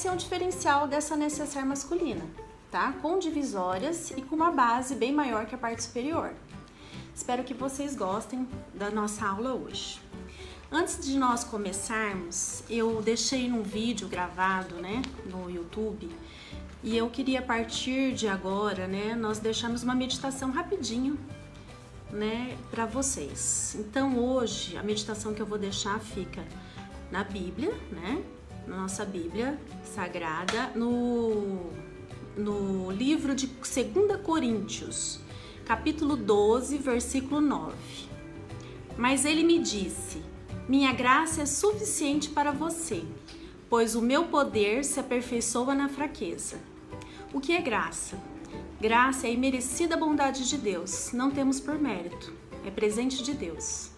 esse é o diferencial dessa necessaire masculina, tá? Com divisórias e com uma base bem maior que a parte superior. Espero que vocês gostem da nossa aula hoje. Antes de nós começarmos, eu deixei num vídeo gravado, né, no YouTube, e eu queria a partir de agora, né, nós deixarmos uma meditação rapidinho, né, para vocês. Então hoje a meditação que eu vou deixar fica na Bíblia, né, na nossa Bíblia Sagrada, no livro de 2 Coríntios, capítulo 12, versículo 9. Mas ele me disse: minha graça é suficiente para você, pois o meu poder se aperfeiçoa na fraqueza. O que é graça? Graça é a imerecida bondade de Deus, não temos por mérito, é presente de Deus.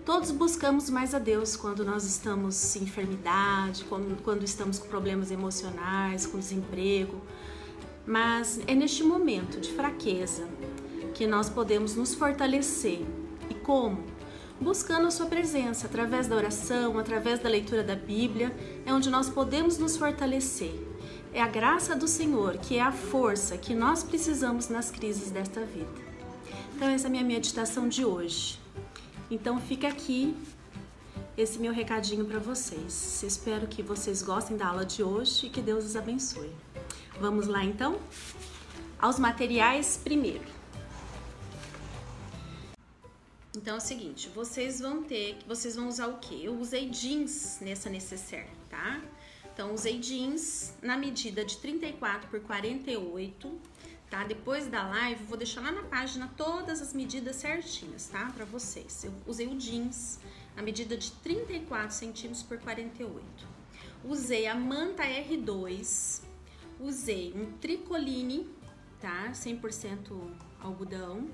Todos buscamos mais a Deus quando nós estamos em enfermidade, quando estamos com problemas emocionais, com desemprego, mas é neste momento de fraqueza que nós podemos nos fortalecer. E como? Buscando a sua presença, através da oração, através da leitura da Bíblia, é onde nós podemos nos fortalecer. É a graça do Senhor que é a força que nós precisamos nas crises desta vida. Então essa é a minha meditação de hoje. Então fica aqui esse meu recadinho para vocês. Espero que vocês gostem da aula de hoje e que Deus os abençoe. Vamos lá então? Aos materiais primeiro. Então é o seguinte, vocês vão usar o quê? Eu usei jeans nessa necessaire, tá? Então usei jeans na medida de 34 por 48, tá? Depois da live, vou deixar lá na página todas as medidas certinhas, tá? Pra vocês. Eu usei o jeans na medida de 34 centímetros por 48. Usei a manta R2, usei um tricoline, tá? 100% algodão,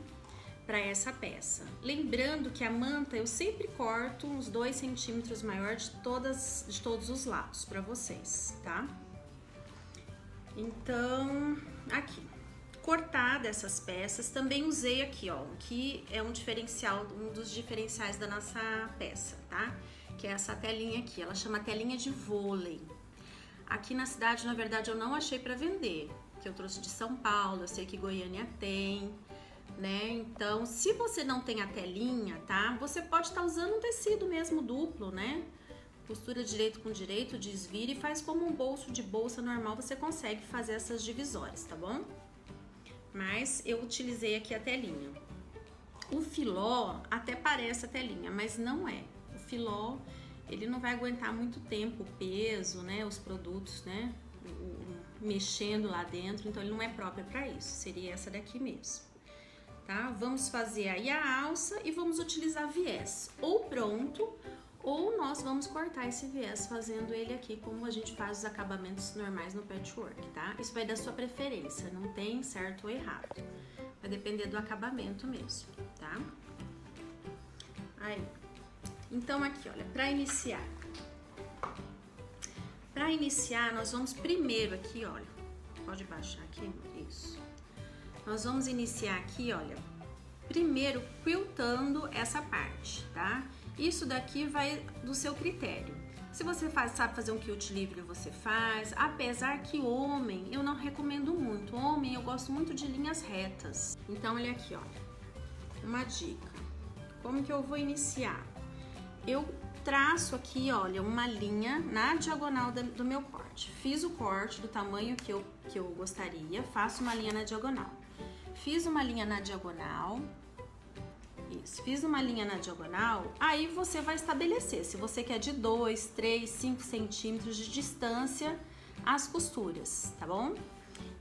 para essa peça. Lembrando que a manta eu sempre corto uns 2 centímetros maior de todos os lados para vocês, tá? Então, aqui, cortada essas peças, também usei aqui, ó, que é um dos diferenciais da nossa peça, tá? Que é essa telinha aqui, ela chama telinha de vôlei. Aqui na cidade, na verdade, eu não achei para vender, que eu trouxe de São Paulo, eu sei que Goiânia tem, né? Então, se você não tem a telinha, tá? Você pode estar usando um tecido mesmo duplo, né? Costura direito com direito, desvira e faz como um bolso de bolsa normal, você consegue fazer essas divisórias, tá bom? Mas eu utilizei aqui a telinha. O filó até parece a telinha, mas não é. O filó, ele não vai aguentar muito tempo o peso, né? Os produtos, né? Mexendo lá dentro, então ele não é próprio para isso. Seria essa daqui mesmo. Tá? Vamos fazer aí a alça e vamos utilizar viés ou pronto, ou nós vamos cortar esse viés fazendo ele aqui como a gente faz os acabamentos normais no patchwork, tá? Isso vai da sua preferência, não tem certo ou errado, vai depender do acabamento mesmo, tá? Aí, então aqui, olha, para iniciar nós vamos primeiro aqui, olha, pode baixar aqui, isso. Nós vamos iniciar aqui, olha, primeiro quiltando essa parte, tá? Isso daqui vai do seu critério. Se você sabe fazer um quilt livre, você faz. Apesar que homem, eu não recomendo muito. Homem, eu gosto muito de linhas retas. Então, olha aqui, ó, uma dica. Como que eu vou iniciar? Eu traço aqui, olha, uma linha na diagonal do meu corte. Fiz o corte do tamanho que eu gostaria, faço uma linha na diagonal. Fiz uma linha na diagonal, isso, fiz uma linha na diagonal, aí você vai estabelecer, se você quer de 2, 3, 5 centímetros de distância as costuras, tá bom?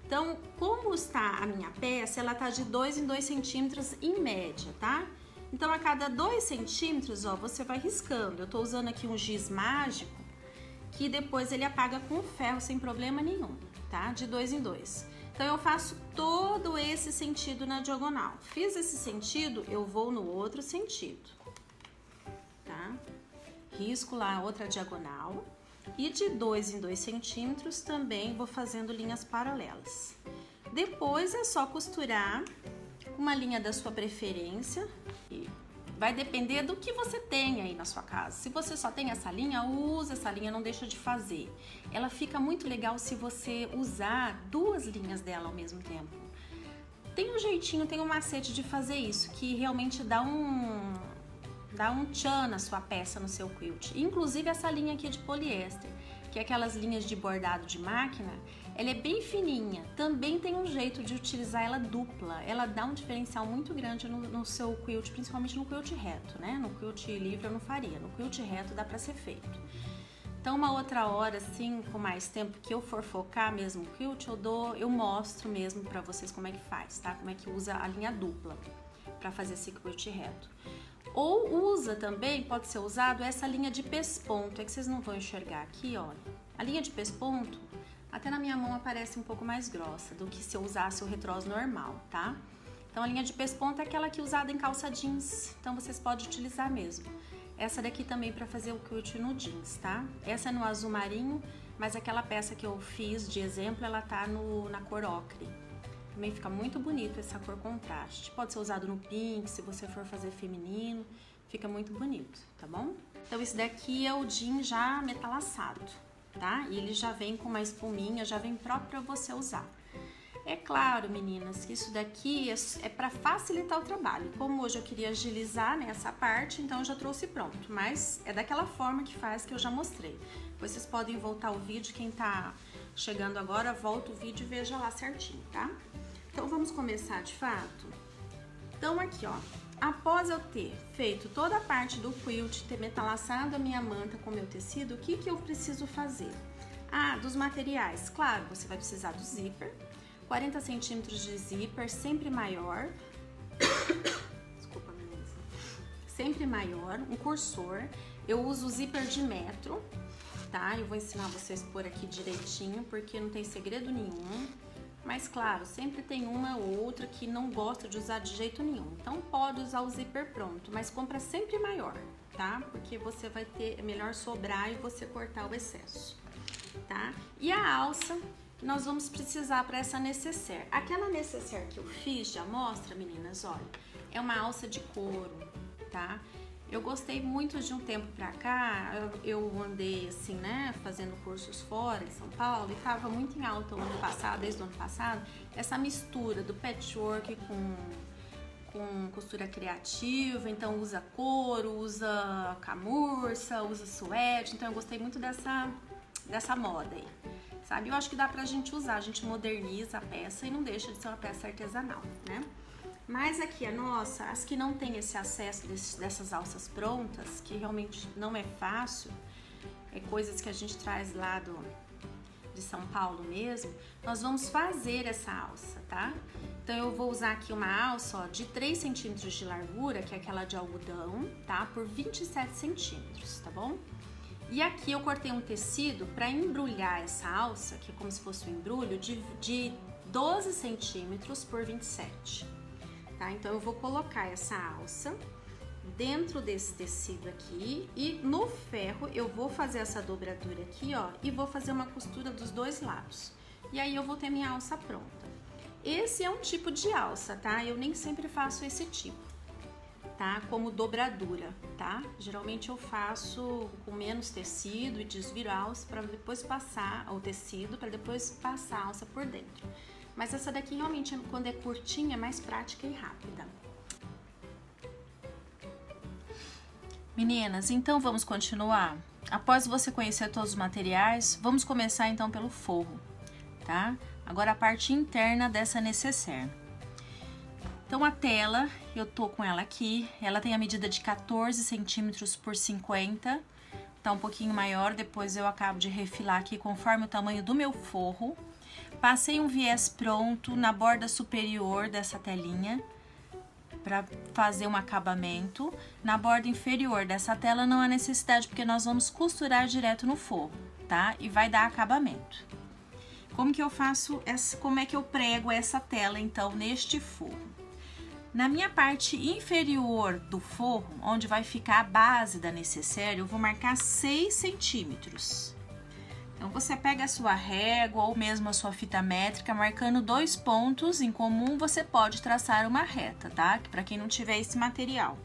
Então, como está a minha peça, ela tá de 2 em 2 centímetros em média, tá? Então, a cada 2 centímetros, ó, você vai riscando. Eu tô usando aqui um giz mágico, que depois ele apaga com ferro sem problema nenhum, tá? De 2 em 2. Então, eu faço todo esse sentido na diagonal. Fiz esse sentido, eu vou no outro sentido, tá? Risco lá a outra diagonal. E de 2 em 2 centímetros também vou fazendo linhas paralelas. Depois é só costurar uma linha da sua preferência. E vai depender do que você tem aí na sua casa. Se você só tem essa linha, usa essa linha, não deixa de fazer. Ela fica muito legal se você usar duas linhas dela ao mesmo tempo. Tem um jeitinho, tem um macete de fazer isso, que realmente dá um tchan na sua peça, no seu quilt. Inclusive essa linha aqui de poliéster, que é aquelas linhas de bordado de máquina, ela é bem fininha. Também tem um jeito de utilizar ela dupla. Ela dá um diferencial muito grande no seu quilt, principalmente no quilt reto, né? No quilt livre eu não faria, no quilt reto dá pra ser feito. Então uma outra hora, assim, com mais tempo que eu for focar mesmo o quilt, eu mostro mesmo pra vocês como é que faz, tá? Como é que usa a linha dupla pra fazer esse quilt reto. Ou usa também, pode ser usado essa linha de pesponto, é que vocês não vão enxergar aqui, olha. A linha de pesponto, até na minha mão aparece um pouco mais grossa do que se eu usasse o retrós normal, tá? Então a linha de pesponto é aquela que é usada em calça jeans, então vocês podem utilizar mesmo. Essa daqui também para fazer o quilt no jeans, tá? Essa é no azul marinho, mas aquela peça que eu fiz de exemplo, ela tá na cor ocre. Também fica muito bonito essa cor contraste. Pode ser usado no pink, se você for fazer feminino, fica muito bonito, tá bom? Então esse daqui é o jean já metalaçado, tá? E ele já vem com uma espuminha, já vem próprio para você usar. É claro, meninas, que isso daqui é para facilitar o trabalho. Como hoje eu queria agilizar nessa parte, então eu já trouxe pronto. Mas é daquela forma que faz que eu já mostrei. Depois vocês podem voltar o vídeo, quem tá chegando agora, volta o vídeo e veja lá certinho, tá? Então vamos começar de fato? Então aqui, ó, após eu ter feito toda a parte do quilt, ter metalaçado a minha manta com o meu tecido, o que que eu preciso fazer? Ah, dos materiais. Claro, você vai precisar do zíper, 40 centímetros de zíper, sempre maior. Desculpa, meninas. Sempre maior, um cursor. Eu uso o zíper de metro, tá? Eu vou ensinar vocês por aqui direitinho, porque não tem segredo nenhum. Mas claro, sempre tem uma ou outra que não gosta de usar de jeito nenhum. Então pode usar o zíper pronto, mas compra sempre maior, tá? Porque você vai ter, é melhor sobrar e você cortar o excesso, tá? E a alça que nós vamos precisar para essa nécessaire. Aquela nécessaire que eu fiz de amostra, meninas, olha, é uma alça de couro, tá? Eu gostei muito de um tempo pra cá, eu andei assim, né, fazendo cursos fora, em São Paulo, e tava muito em alta o ano passado, desde o ano passado, essa mistura do patchwork com costura criativa, então usa couro, usa camurça, usa suede, então eu gostei muito dessa moda aí, sabe? Eu acho que dá pra gente usar, a gente moderniza a peça e não deixa de ser uma peça artesanal, né? Mas aqui a nossa, as que não tem esse acesso dessas alças prontas, que realmente não é fácil, é coisas que a gente traz lá de São Paulo mesmo, nós vamos fazer essa alça, tá? Então eu vou usar aqui uma alça, ó, de 3 centímetros de largura, que é aquela de algodão, tá? Por 27 centímetros, tá bom? E aqui eu cortei um tecido para embrulhar essa alça, que é como se fosse um embrulho, de 12 centímetros por 27. Tá? Então eu vou colocar essa alça dentro desse tecido aqui e no ferro eu vou fazer essa dobradura aqui, ó, e vou fazer uma costura dos dois lados. E aí eu vou ter minha alça pronta. Esse é um tipo de alça, tá? Eu nem sempre faço esse tipo, tá? Como dobradura, tá? Geralmente eu faço com menos tecido e desviro a alça para depois passar o tecido, para depois passar a alça por dentro. Mas essa daqui realmente, quando é curtinha, é mais prática e rápida. Meninas, então vamos continuar? Após você conhecer todos os materiais, vamos começar então pelo forro, tá? Agora a parte interna dessa nécessaire. Então a tela, eu tô com ela aqui, ela tem a medida de 14 centímetros por 50, tá um pouquinho maior, depois eu acabo de refilar aqui conforme o tamanho do meu forro. Passei um viés pronto na borda superior dessa telinha para fazer um acabamento. Na borda inferior dessa tela não há necessidade, porque nós vamos costurar direto no forro, tá? E vai dar acabamento. Como que eu faço como é que eu prego essa tela então neste forro? Na minha parte inferior do forro, onde vai ficar a base da nécessaire, eu vou marcar 6 centímetros. Então, você pega a sua régua ou mesmo a sua fita métrica, marcando 2 pontos em comum, você pode traçar uma reta, tá? Para quem não tiver esse material.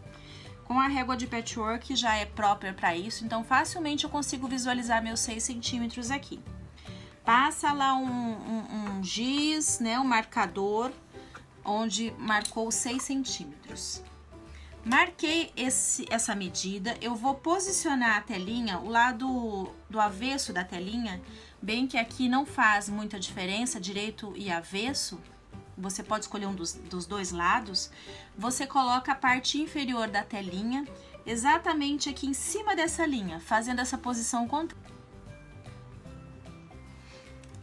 Com a régua de patchwork já é própria para isso, então facilmente eu consigo visualizar meus 6 centímetros aqui. Passa lá um giz, né, um marcador, onde marcou 6 centímetros. Marquei essa medida, eu vou posicionar a telinha, o lado do avesso da telinha, bem que aqui não faz muita diferença, direito e avesso, você pode escolher um dos dois lados. Você coloca a parte inferior da telinha exatamente aqui em cima dessa linha, fazendo essa posição contrária.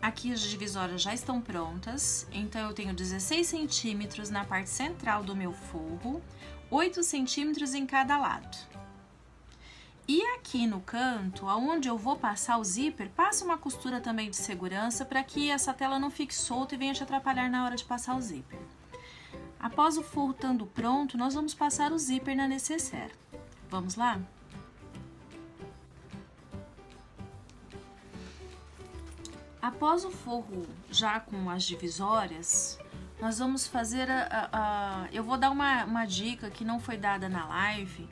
Aqui as divisórias já estão prontas, então eu tenho 16 centímetros na parte central do meu forro, 8 centímetros em cada lado. E aqui no canto, aonde eu vou passar o zíper, passa uma costura também de segurança para que essa tela não fique solta e venha te atrapalhar na hora de passar o zíper. Após o forro estando pronto, nós vamos passar o zíper na necessaire. Vamos lá? Após o forro já com as divisórias, nós vamos fazer eu vou dar uma dica que não foi dada na live,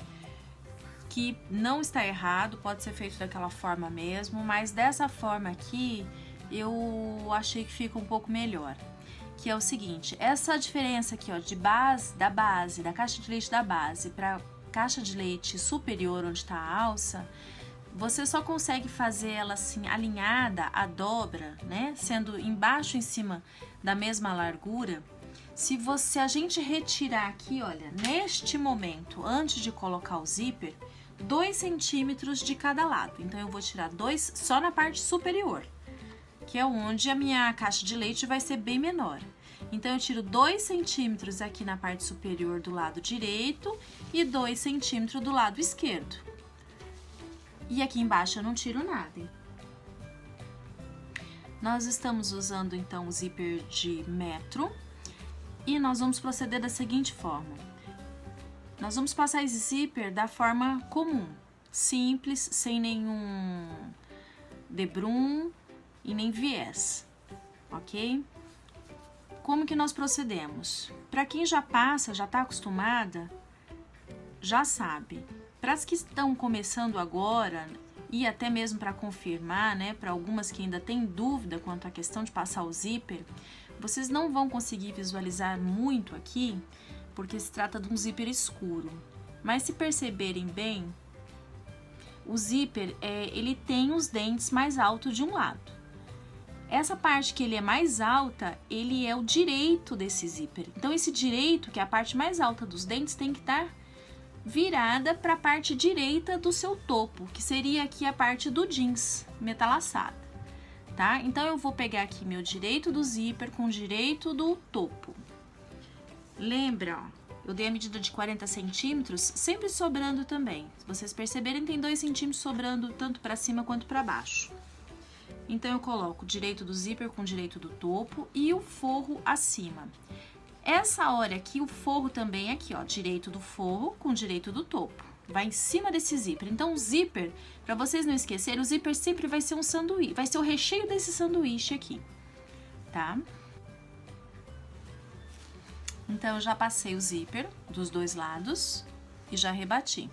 que não está errado, pode ser feito daquela forma mesmo, mas dessa forma aqui eu achei que fica um pouco melhor. Que é o seguinte, essa diferença aqui, ó, da caixa de leite da base para caixa de leite superior, onde está a alça, você só consegue fazer ela assim alinhada, a dobra, né, sendo embaixo e em cima da mesma largura, se a gente retirar aqui, olha, neste momento, antes de colocar o zíper, 2 centímetros de cada lado. Então, eu vou tirar 2 só na parte superior, que é onde a minha caixa de leite vai ser bem menor. Então, eu tiro 2 centímetros aqui na parte superior do lado direito e 2 centímetros do lado esquerdo. E aqui embaixo eu não tiro nada. Nós estamos usando, então, o zíper de metro e nós vamos proceder da seguinte forma. Nós vamos passar esse zíper da forma comum, simples, sem nenhum debrum e nem viés, ok? Como que nós procedemos? Para quem já passa, já está acostumada, já sabe. Para as que estão começando agora e até mesmo para confirmar, né, para algumas que ainda têm dúvida quanto à questão de passar o zíper, vocês não vão conseguir visualizar muito aqui, porque se trata de um zíper escuro. Mas se perceberem bem, o zíper, ele tem os dentes mais altos de um lado. Essa parte que ele é mais alta, ele é o direito desse zíper. Então, esse direito, que é a parte mais alta dos dentes, tem que estar virada para a parte direita do seu topo, que seria aqui a parte do jeans metalaçada, tá? Então, eu vou pegar aqui meu direito do zíper com o direito do topo. Lembra, ó, eu dei a medida de 40 centímetros, sempre sobrando também. Se vocês perceberem, tem 2 centímetros sobrando tanto para cima quanto para baixo. Então, eu coloco o direito do zíper com o direito do topo e o forro acima. Essa hora aqui, o forro também é aqui, ó, direito do forro com o direito do topo. Vai em cima desse zíper. Então, o zíper, para vocês não esquecerem, o zíper sempre vai ser um sanduíche, vai ser o recheio desse sanduíche aqui, tá? Então, eu já passei o zíper dos dois lados e já rebati.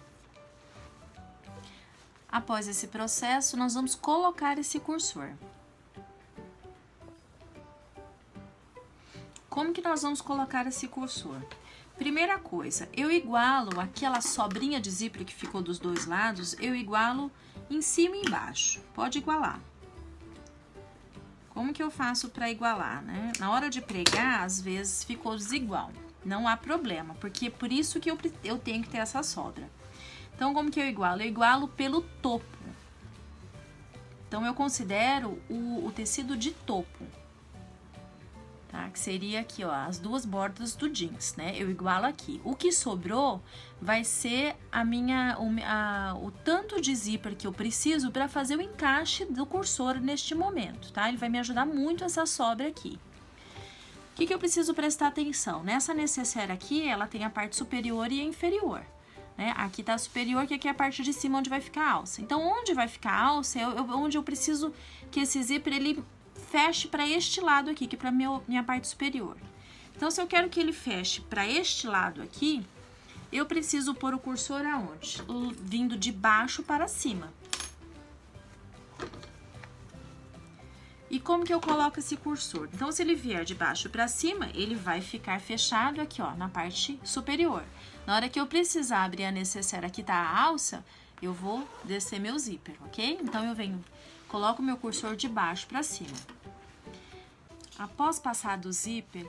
Após esse processo, nós vamos colocar esse cursor. Como que nós vamos colocar esse cursor? Primeira coisa, eu igualo aquela sobrinha de zíper que ficou dos dois lados, eu igualo em cima e embaixo. Pode igualar. Como que eu faço para igualar, né? Na hora de pregar, às vezes ficou desigual. Não há problema, porque é por isso que eu tenho que ter essa sobra. Então, como que eu igualo? Eu igualo pelo topo. Então, eu considero o tecido de topo, tá? Que seria aqui, ó, as duas bordas do jeans, né? Eu igualo aqui. O que sobrou vai ser o tanto de zíper que eu preciso para fazer o encaixe do cursor neste momento, tá? Ele vai me ajudar muito essa sobra aqui. O que eu preciso prestar atenção? Nessa necessaire aqui, ela tem a parte superior e a inferior, né? Aqui tá a superior, que aqui é a parte de cima onde vai ficar a alça. Então, onde vai ficar a alça é onde eu preciso que esse zíper, ele feche para este lado aqui, que é para minha parte superior. Então, se eu quero que ele feche para este lado aqui, Eu preciso pôr o cursor aonde? Vindo de baixo para cima. E como que eu coloco esse cursor? Então, se ele vier de baixo para cima, ele vai ficar fechado aqui, ó, na parte superior. Na hora que eu precisar abrir a necessaire, aqui tá a alça, eu vou descer meu zíper, ok? Então, eu venho, coloco meu cursor de baixo para cima. Após passar do zíper,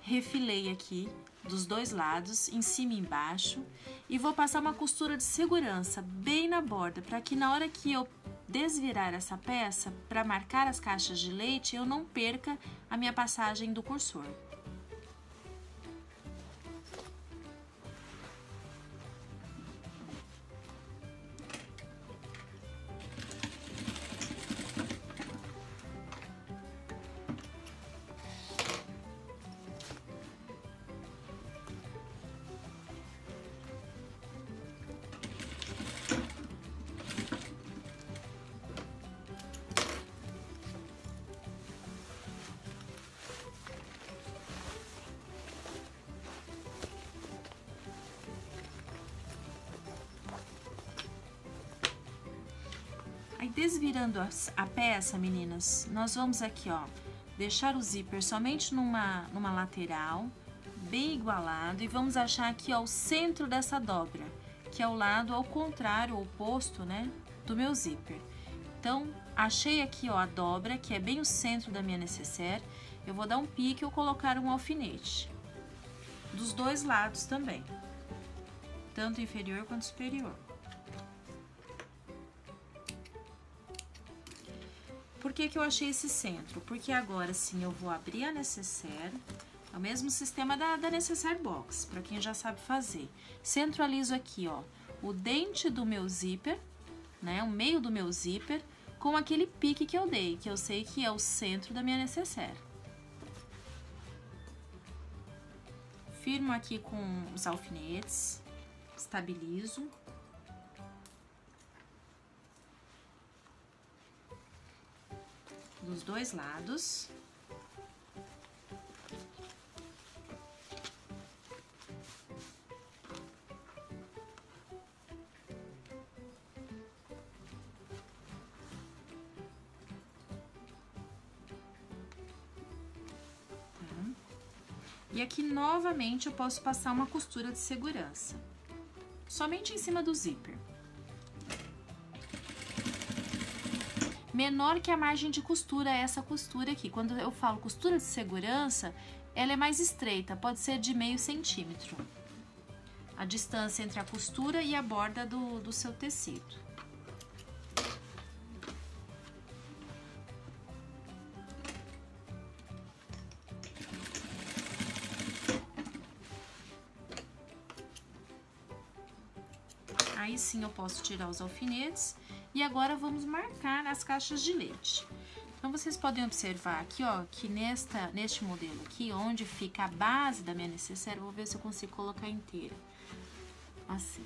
refilei aqui dos dois lados, em cima e embaixo, e vou passar uma costura de segurança bem na borda, para que na hora que eu desvirar essa peça, para marcar as caixas de leite, eu não perca a minha passagem do cursor. Aí, desvirando a peça, meninas, nós vamos aqui, ó, deixar o zíper somente numa lateral, bem igualado, e vamos achar aqui, ó, o centro dessa dobra, que é o lado ao contrário, oposto, né, do meu zíper. Então, achei aqui, ó, a dobra, que é bem o centro da minha necessaire. Eu vou dar um pique ou colocar um alfinete. Dos dois lados também, tanto inferior quanto superior. Por que que eu achei esse centro? Porque agora sim eu vou abrir a necessaire, é o mesmo sistema da necessaire box, para quem já sabe fazer. Centralizo aqui, ó, o dente do meu zíper, né, o meio do meu zíper, com aquele pique que eu dei, que eu sei que é o centro da minha necessaire. Firmo aqui com os alfinetes, estabilizo. Dos dois lados. E aqui, novamente, eu posso passar uma costura de segurança, somente em cima do zíper. Menor que a margem de costura é essa costura aqui. Quando eu falo costura de segurança, ela é mais estreita, pode ser de meio centímetro. A distância entre a costura e a borda do seu tecido. Aí sim eu posso tirar os alfinetes e agora vamos marcar as caixas de leite. Então, vocês podem observar aqui, ó, que neste modelo aqui, onde fica a base da minha necessaire, eu vou ver se eu consigo colocar inteira. Assim.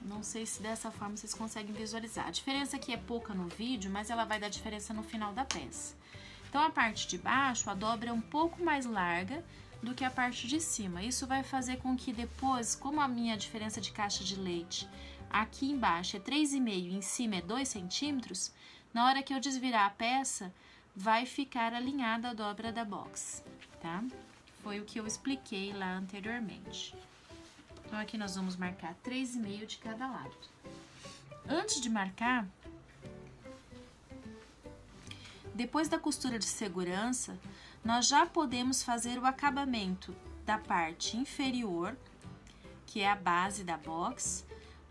Não sei se dessa forma vocês conseguem visualizar. A diferença aqui é pouca no vídeo, mas ela vai dar diferença no final da peça. Então, a parte de baixo, a dobra é um pouco mais larga do que a parte de cima. Isso vai fazer com que depois, como a minha diferença de caixa de leite aqui embaixo é 3,5 e em cima é 2 centímetros, na hora que eu desvirar a peça, vai ficar alinhada a dobra da box, tá? Foi o que eu expliquei lá anteriormente. Então, aqui nós vamos marcar 3,5 de cada lado. Antes de marcar, depois da costura de segurança, nós já podemos fazer o acabamento da parte inferior, que é a base da box,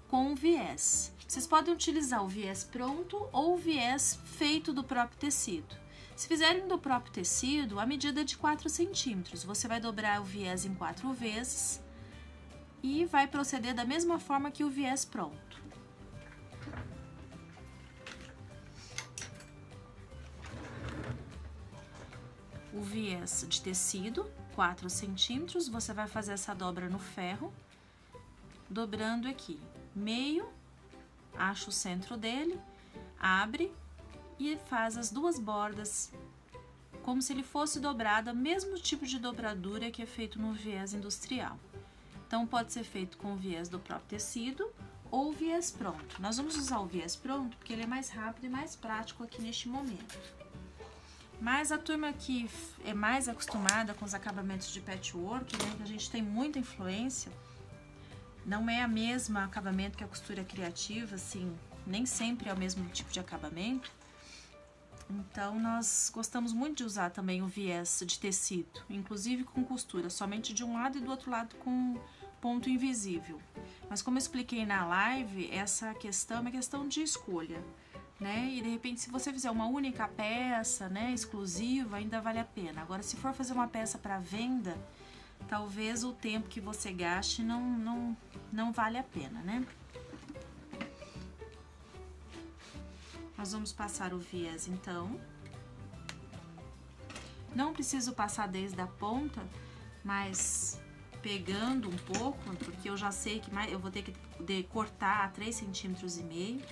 com o viés. Vocês podem utilizar o viés pronto ou o viés feito do próprio tecido. Se fizerem do próprio tecido, a medida é de 4 centímetros. Você vai dobrar o viés em 4 vezes e vai proceder da mesma forma que o viés pronto. O viés de tecido, 4 centímetros, você vai fazer essa dobra no ferro, dobrando aqui, meio, acha o centro dele, abre e faz as duas bordas, como se ele fosse dobrado, o mesmo tipo de dobradura que é feito no viés industrial. Então, pode ser feito com o viés do próprio tecido ou viés pronto. Nós vamos usar o viés pronto porque ele é mais rápido e mais prático aqui neste momento. Mas a turma que é mais acostumada com os acabamentos de patchwork, né, que a gente tem muita influência, não é a mesma acabamento que a costura criativa, assim, nem sempre é o mesmo tipo de acabamento. Então, nós gostamos muito de usar também o viés de tecido, inclusive com costura, somente de um lado e do outro lado com ponto invisível. Mas como eu expliquei na live, essa questão é uma questão de escolha, né? E de repente, se você fizer uma única peça, né, exclusiva, ainda vale a pena. Agora, se for fazer uma peça para venda, talvez o tempo que você gaste não vale a pena, né? Nós vamos passar o viés, então. Não preciso passar desde a ponta, mas pegando um pouco, porque eu já sei que eu vou ter que cortar a 3,5 cm.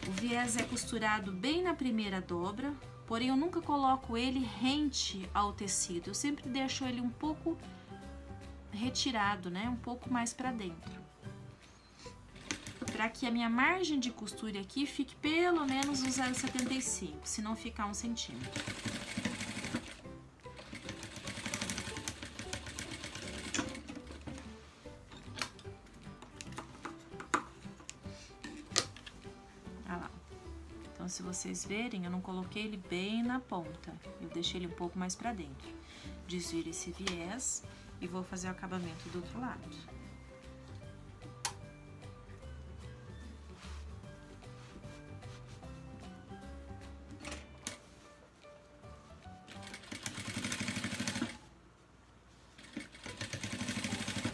O viés é costurado bem na primeira dobra, porém eu nunca coloco ele rente ao tecido. Eu sempre deixo ele um pouco retirado, né? Um pouco mais para dentro. Para que a minha margem de costura aqui fique pelo menos no 0,75, se não ficar 1 centímetro. Olha lá. Então, se vocês verem, eu não coloquei ele bem na ponta, eu deixei ele um pouco mais para dentro. Desviro esse viés e vou fazer o acabamento do outro lado.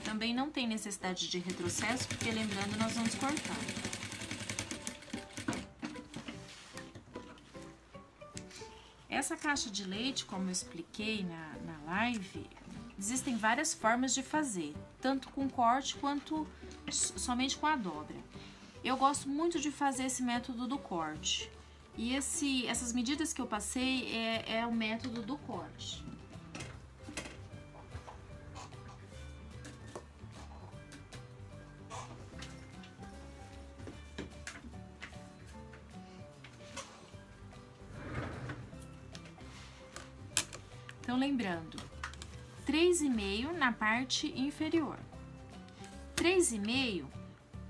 Também não tem necessidade de retrocesso, porque lembrando, nós vamos cortar. Essa caixa de leite, como eu expliquei na live, existem várias formas de fazer, tanto com corte quanto somente com a dobra. Eu gosto muito de fazer esse método do corte. E essas medidas que eu passei é o método do corte. Então, lembrando, 3,5 na parte inferior. 3,5,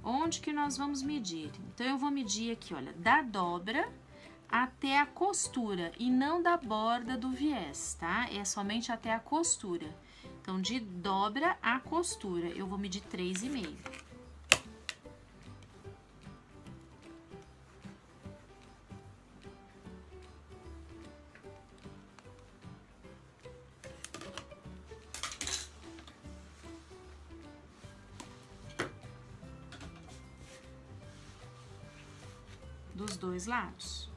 onde que nós vamos medir? Então, eu vou medir aqui, olha, da dobra até a costura e não da borda do viés, tá? É somente até a costura. Então, de dobra a costura, eu vou medir 3,5. Dos dois lados.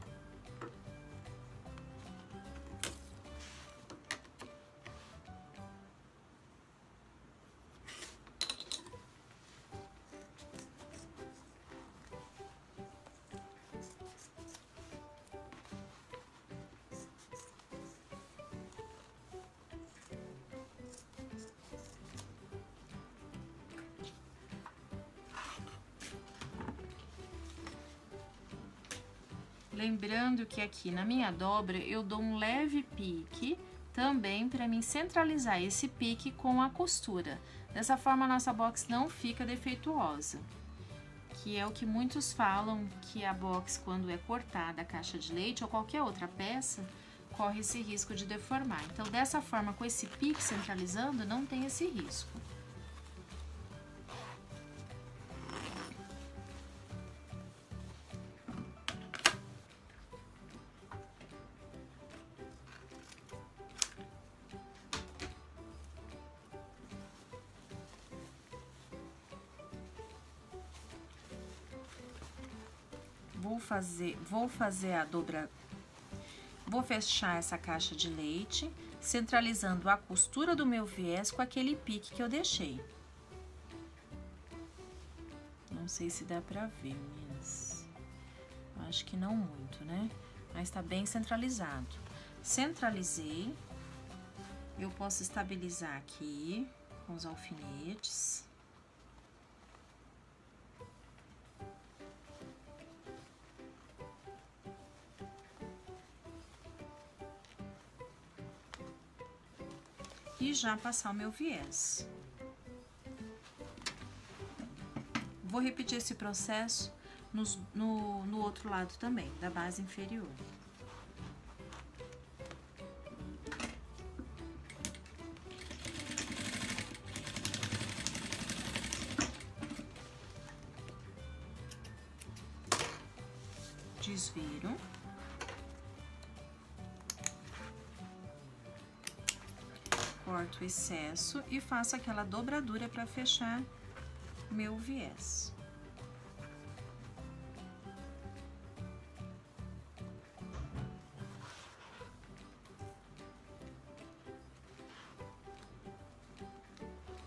Lembrando que aqui na minha dobra eu dou um leve pique também para mim centralizar esse pique com a costura. Dessa forma a nossa box não fica defeituosa, que é o que muitos falam, que a box, quando é cortada a caixa de leite ou qualquer outra peça, corre esse risco de deformar. Então, dessa forma, com esse pique centralizando, não tem esse risco. Vou fazer a dobra, vou fechar essa caixa de leite, centralizando a costura do meu viés com aquele pique que eu deixei. Não sei se dá pra ver, meninas. Acho que não muito, né? Mas tá bem centralizado. Centralizei. Eu posso estabilizar aqui. com os alfinetes. E já passar o meu viés. Vou repetir esse processo no outro lado também, da base inferior. Desviro. Corto o excesso e faço aquela dobradura para fechar meu viés.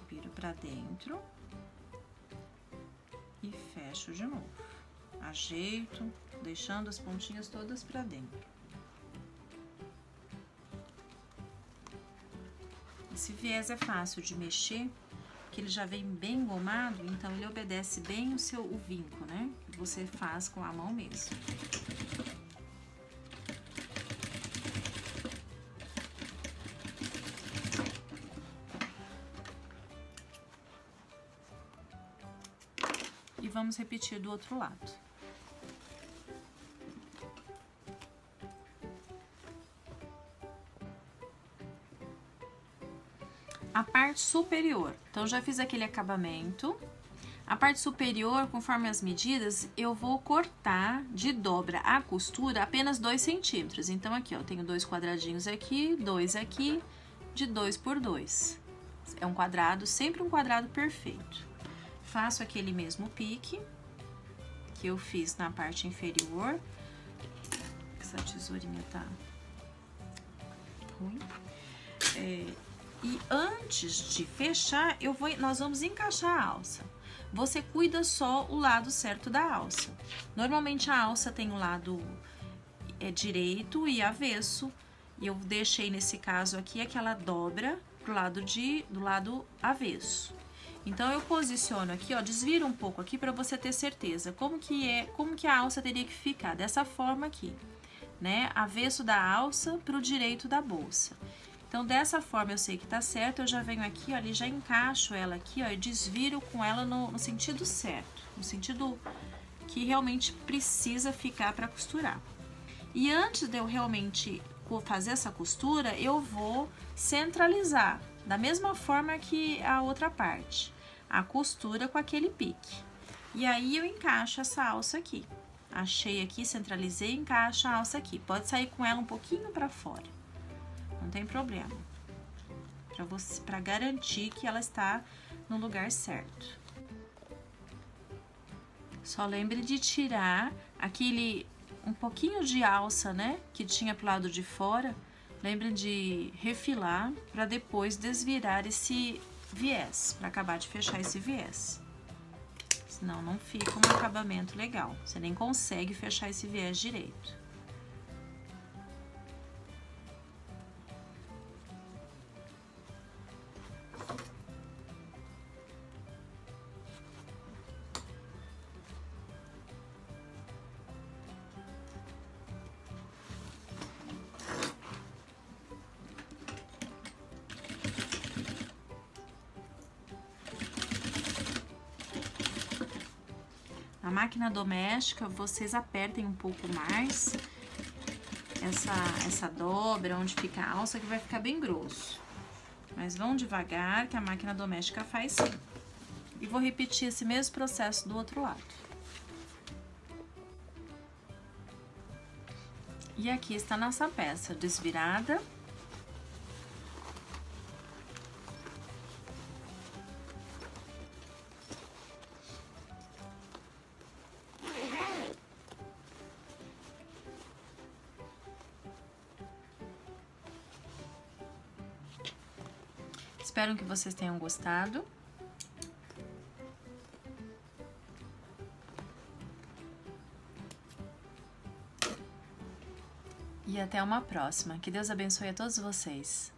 Viro para dentro e fecho de novo. Ajeito, deixando as pontinhas todas para dentro. Esse viés é fácil de mexer, que ele já vem bem engomado, então ele obedece bem o vinco, né? Que você faz com a mão mesmo. E vamos repetir do outro lado. A parte superior, então já fiz aquele acabamento. A parte superior, conforme as medidas, eu vou cortar de dobra a costura apenas 2 centímetros. Então aqui, ó, eu tenho 2 quadradinhos aqui, 2 aqui, de 2 por 2. É um quadrado, sempre um quadrado perfeito. Faço aquele mesmo pique que eu fiz na parte inferior. Essa tesourinha tá ruim. E antes de fechar, nós vamos encaixar a alça. Você cuida só o lado certo da alça. Normalmente a alça tem o lado direito e avesso. E eu deixei nesse caso aqui aquela dobra pro lado do lado avesso. Então eu posiciono aqui, ó, desviro um pouco aqui para você ter certeza como que a alça teria que ficar, dessa forma aqui, né? Avesso da alça pro direito da bolsa. Então, dessa forma eu sei que tá certo, eu já venho aqui, ó, e já encaixo ela aqui, ó, e desviro com ela no sentido certo, no sentido que realmente precisa ficar para costurar. E antes de eu realmente fazer essa costura, eu vou centralizar, da mesma forma que a outra parte, a costura com aquele pique. E aí eu encaixo essa alça aqui. Achei aqui, centralizei, encaixo a alça aqui. Pode sair com ela um pouquinho para fora. Não tem problema, para garantir que ela está no lugar certo. Só lembre de tirar um pouquinho de alça, né, que tinha pro lado de fora. Lembre de refilar para depois desvirar esse viés, para acabar de fechar esse viés. Senão não fica um acabamento legal, você nem consegue fechar esse viés direito. Na máquina doméstica, vocês apertem um pouco mais essa dobra onde fica a alça, que vai ficar bem grosso. Mas vão devagar, que a máquina doméstica faz sim. E vou repetir esse mesmo processo do outro lado. E aqui está a nossa peça desvirada. Espero que vocês tenham gostado. E até uma próxima. Que Deus abençoe a todos vocês.